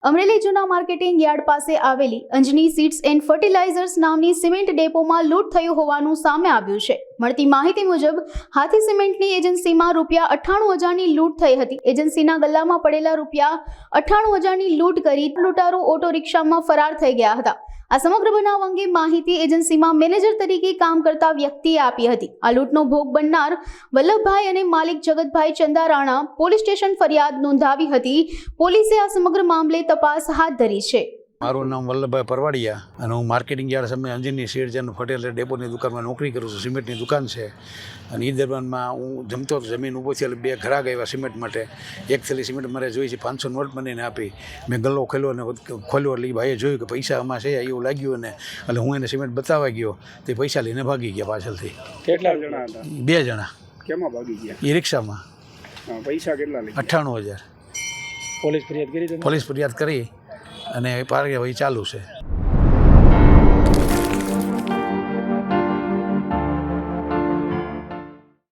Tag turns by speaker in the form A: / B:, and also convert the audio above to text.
A: અમરેલી જૂના marketing yard પાસે આવેલી અંજની સીડ્સ એન્ડ ફર્ટિલાઇઝર્સ નામની સિમેન્ટ ડેપોમાં લૂંટ થયું હોવાનું સામે આવ્યું છે। મળતી માહિતી મુજબ હાથી સિમેન્ટની એજન્સીમાં ₹98,000ની લૂંટ થઈ હતી। એજન્સીના ગલ્લામાં પડેલા ₹98,000ની લૂંટ કરી લૂંટારો ઓટો રિક્ષામાં ફરાર થઈ ગયા હતા। આ સમગ્ર બનાવ અંગે માહિતી એજન્સીમાં મેનેજર તરીકે કામ કરતા વ્યક્તિએ આપી હતી। આ લૂંટનો ભોગ બનનાર વલ્લભભાઈ અને માલિક જગતભાઈ ચંદારાણા પોલીસ સ્ટેશન ફરિયાદ નોંધાવી હતી। પોલીસે આ સમગ્ર મામલે તપાસ હાથ ધરી છે।
B: મારું નામ વલ્લભભાઈ પરવાડિયા અને હું માર્કેટિંગ યાર્ડ સામે અંજની સીડ્સ એન્ડ ફર્ટિલાઇઝર ડેપોની દુકાનમાં નોકરી કરું છું। સિમેન્ટની દુકાન છે અને એ દરમિયાનમાં હું જમતો જમીન ઊભો થયો એટલે બે ઘરાક આવ્યા સિમેન્ટ માટે। એક થેલી સિમેન્ટ મારે જોઈ છે, 500 નોટ બનાવીને આપી। મેં ગલ્લો ખોલ્યો અને ખોલ્યો એટલે એ ભાઈએ જોયું કે પૈસા આમાં છે એવું લાગ્યું ને એટલે હું એને સિમેન્ટ બતાવવા ગયો તે પૈસા લઈને ભાગી ગયા પાછળથી।
C: કેટલા જણા હતા?
B: 2 જણા।
C: કેમાં ભાગી ગયા?
B: એ રિક્ષામાં।
C: પૈસા કેટલા લઈ?
B: 98,000।
C: પોલીસ ફરિયાદ કરી?
B: પોલીસ ફરિયાદ કરી અને કાર્યવાહી ચાલુ છે।